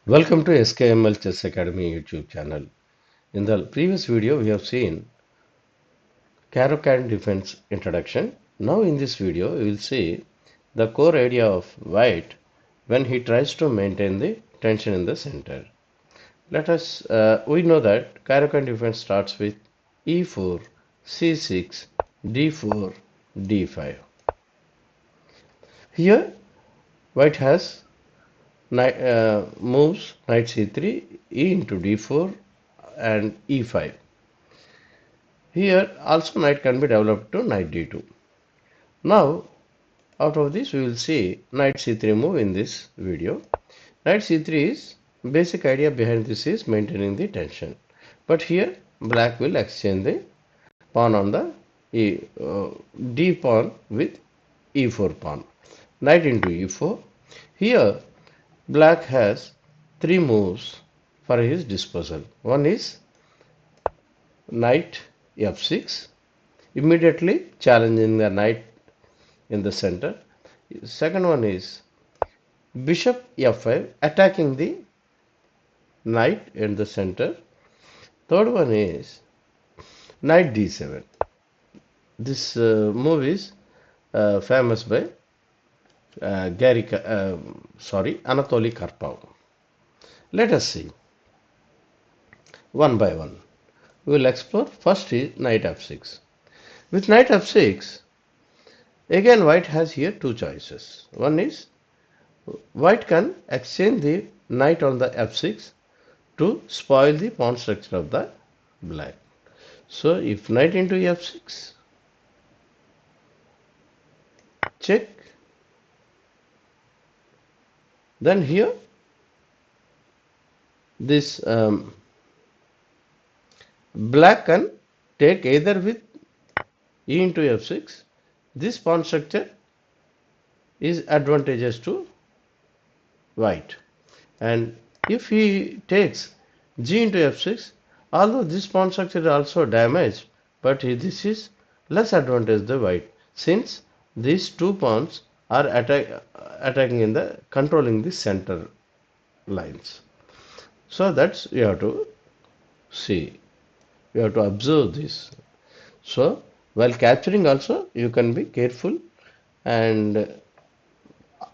Welcome to SKML Chess Academy YouTube channel. In the previous video, we have seen Carokan defense introduction. Now in this video, we will see the core idea of white when he tries to maintain the tension in the center. We know that Carokan defense starts with E4, C6, D4, D5. Here, white has moves knight c3, e into d4 and e5. Here also knight can be developed to knight d2. Now out of this we will see knight c3 move in this video. Knight c3 is basic idea behind this is maintaining the tension. But here black will exchange the pawn on the d pawn with e4 pawn. Knight into e4. Here black has three moves for his disposal. One is knight f6, immediately challenging the knight in the center. Second one is bishop f5, attacking the knight in the center. Third one is knight d7. This move is famous by Anatoly Karpov. Let us see one by one. We will explore. First is knight f6. With knight f6, again white has here two choices. One is white can exchange the knight on the f6 to spoil the pawn structure of the black. So if knight into f6, check, then here this black can take either with e into f6. This pawn structure is advantageous to white, and if he takes g into f6, although this pawn structure is also damaged, but this is less advantage to white since these two pawns are attacking in the controlling the center lines. So that's you have to see, you have to observe this. So while capturing also you can be careful. And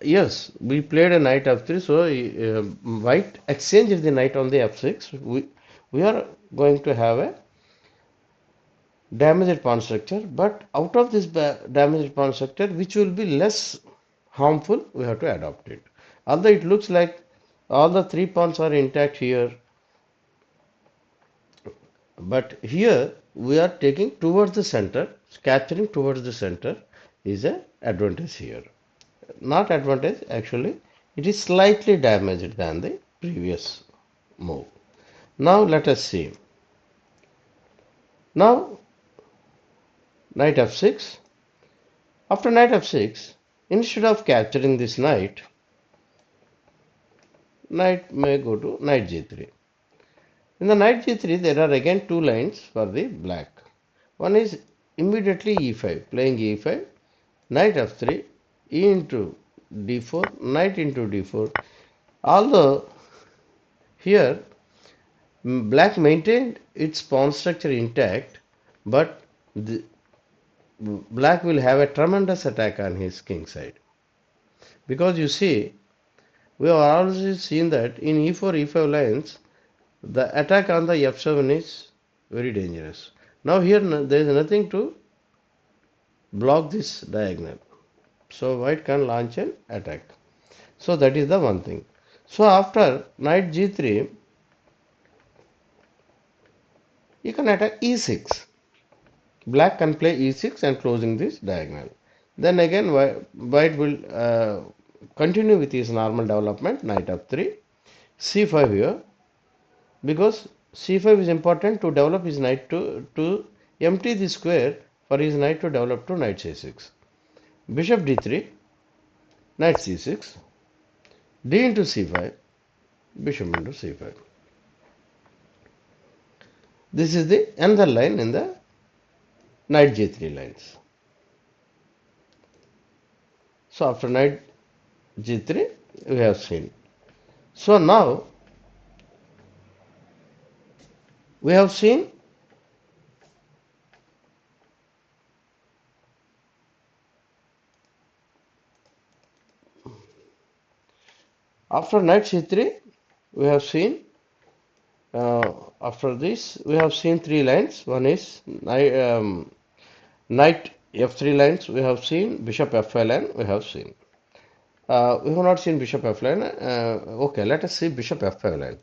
yes, we played a knight f3, so white exchanges the knight on the f6. We are going to have a damaged pawn structure, but out of this damaged pawn structure, which will be less harmful, we have to adopt it. Although it looks like all the three pawns are intact here, but here we are taking towards the center, capturing towards the center is a advantage here. Not advantage, actually it is slightly damaged than the previous move. Now let us see. Now knight f6. After knight f6, instead of capturing this knight may go to knight g3. In the knight g3 there are again two lines for the black. One is immediately e5, playing e5, knight f3, e into d4, knight into d4. Although here black maintained its pawn structure intact, but black will have a tremendous attack on his king side. Because you see, we have already seen that in e4, e5 lines, the attack on the f7 is very dangerous. Now here there is nothing to block this diagonal. So white can launch an attack. So that is the one thing. So after knight g3, you can attack e6. Black can play e6 and closing this diagonal. Then again white will continue with his normal development, knight f3, c5 here, because c5 is important to develop his knight to empty the square for his knight to develop to knight c6. Bishop d3, knight c6, d into c5, bishop into c5. This is the another line in the knight g3 lines. So after knight g3 we have seen. So now we have seen after knight c3, we have seen after this we have seen three lines. One is knight f3 lines. We have seen bishop f5 line. We have seen. We have not seen bishop f line. Okay, let us see bishop f5 line.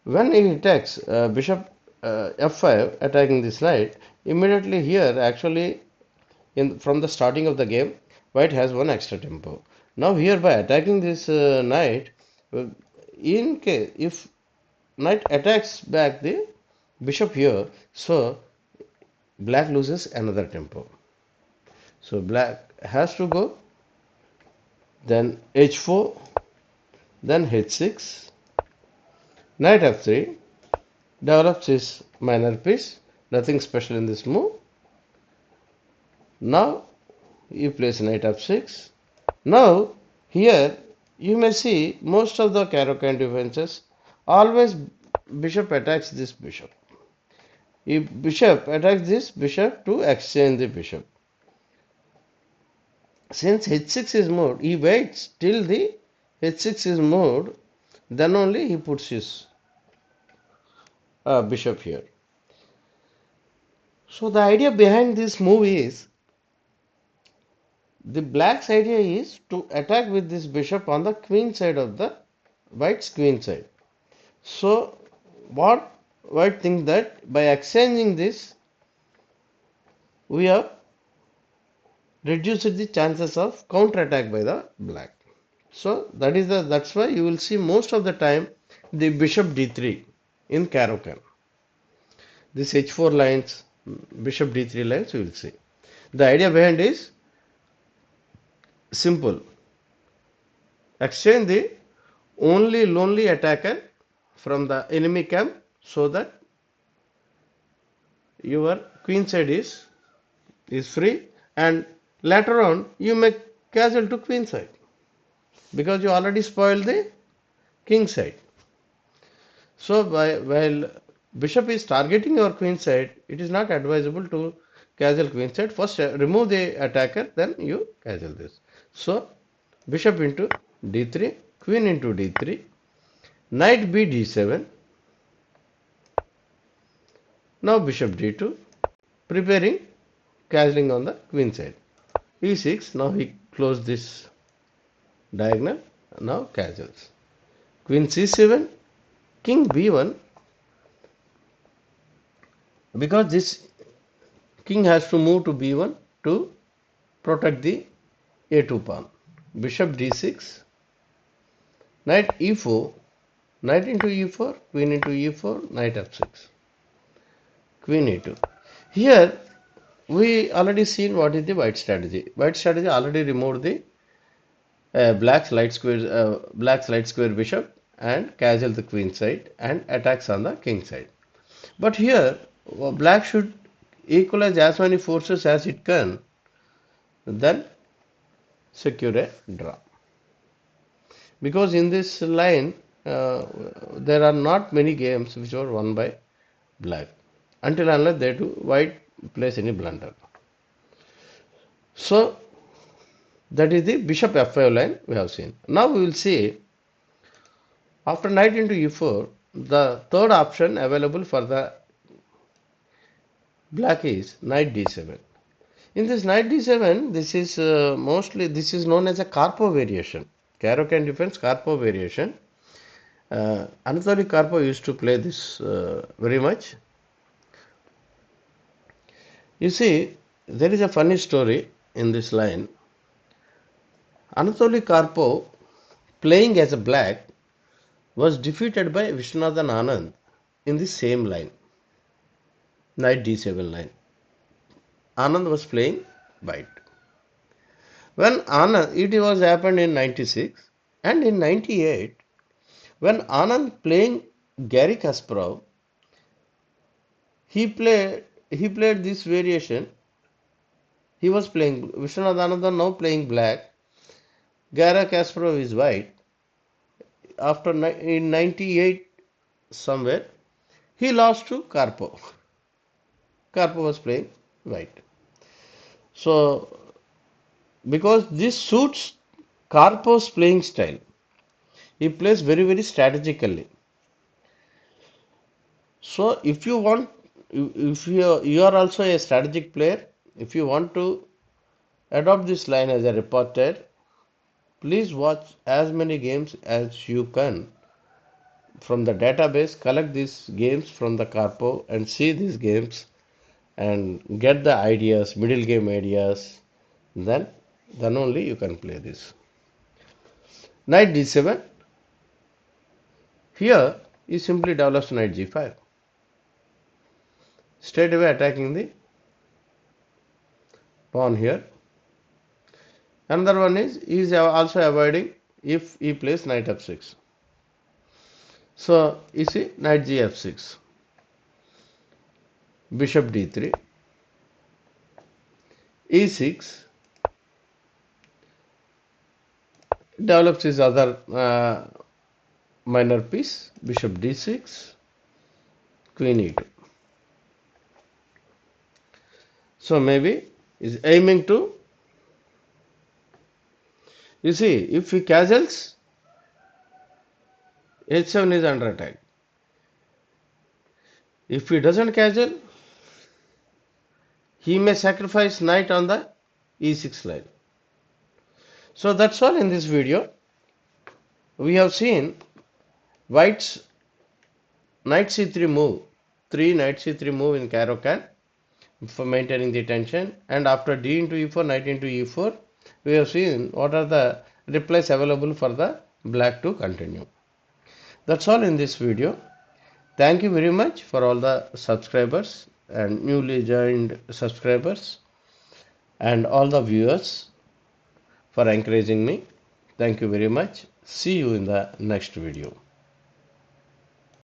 When he attacks bishop f5, attacking this knight, immediately here actually from the starting of the game, white has one extra tempo. Now here by attacking this knight, uh, in case if knight attacks back the bishop here, so black loses another tempo. So black has to go, then h4, then h6, knight f3, develops his minor piece, nothing special in this move. Now you place knight f6. Now here you may see most of the Carokan defenses always bishop attacks this bishop. If bishop attacks this bishop to exchange the bishop. Since h6 is moved, he waits till the h6 is moved, then only he puts his bishop here. So the idea behind this move is the black's idea is to attack with this bishop on the queen side of the white's queen side. So what white think that by exchanging this we have reduced the chances of counter attack by the black. So that's why you will see most of the time the bishop d3 in Carokan. This h4 lines, bishop d3 lines you will see. The idea behind is simple. Exchange the only lonely attacker from the enemy camp so that your queen side is free, and later on you may castle to queen side because you already spoiled the king side. So while bishop is targeting your queen side, it is not advisable to castle queen side. First remove the attacker, then you castle this. So bishop into d3, queen into d3, knight b d7. Now bishop d2, preparing castling on the queen side. e6, now he closed this diagonal, now castles. Queen c7, king b1, because this king has to move to b1 to protect the a2 pawn. Bishop d6, knight e4, knight into e4, queen into e4, knight f6, queen e2. Here we already seen what is the white strategy. White strategy already removed the black's light square bishop and castle the queen side and attacks on the king side. But here black should equalize as many forces as it can, then secure a draw. Because in this line there are not many games which were won by black until unless they do white plays any blunder. So that is the bishop f5 line we have seen. Now we will see after knight into e4, the third option available for the black is knight d7. In this knight d7, this is this is known as a Karpov variation. Carokan defense Karpov variation. Anatoly Karpov used to play this very much. You see, there is a funny story in this line. Anatoly Karpov, playing as a black, was defeated by Viswanathan Anand in the same line, knight d7 line. Anand was playing white. When Anand, it was happened in 96 and in 98, when Anand playing Garry Kasparov, he played this variation. He was playing Viswanathan Anand now playing black. Garry Kasparov is white. After in 98 somewhere, He lost to Karpo. Karpo was playing white. So, because this suits Karpo's playing style, he plays very, very strategically. So, if you want, if you are also a strategic player, if you want to adopt this line as a reporter, please watch as many games as you can from the database. Collect these games from the Carpo and see these games and get the ideas, middle game ideas. Then, then only you can play this. Knight d7. Here he simply develops knight g5. Straight away attacking the pawn here. Another one is he is also avoiding if he plays knight f6. So you see knight gf6, bishop d3, e6, develops his other minor piece, bishop d6, queen e2. So maybe is aiming to, you see, if he castles, h7 is under attack. If he doesn't castle, he may sacrifice knight on the e6 line. So that's all in this video. We have seen white's knight c3 move, 3 knight c3 move in Carokan for maintaining the tension, and after d into e4, knight into e4, we have seen what are the replies available for the black to continue. That's all in this video. Thank you very much for all the subscribers and newly joined subscribers and all the viewers for encouraging me. Thank you very much. See you in the next video.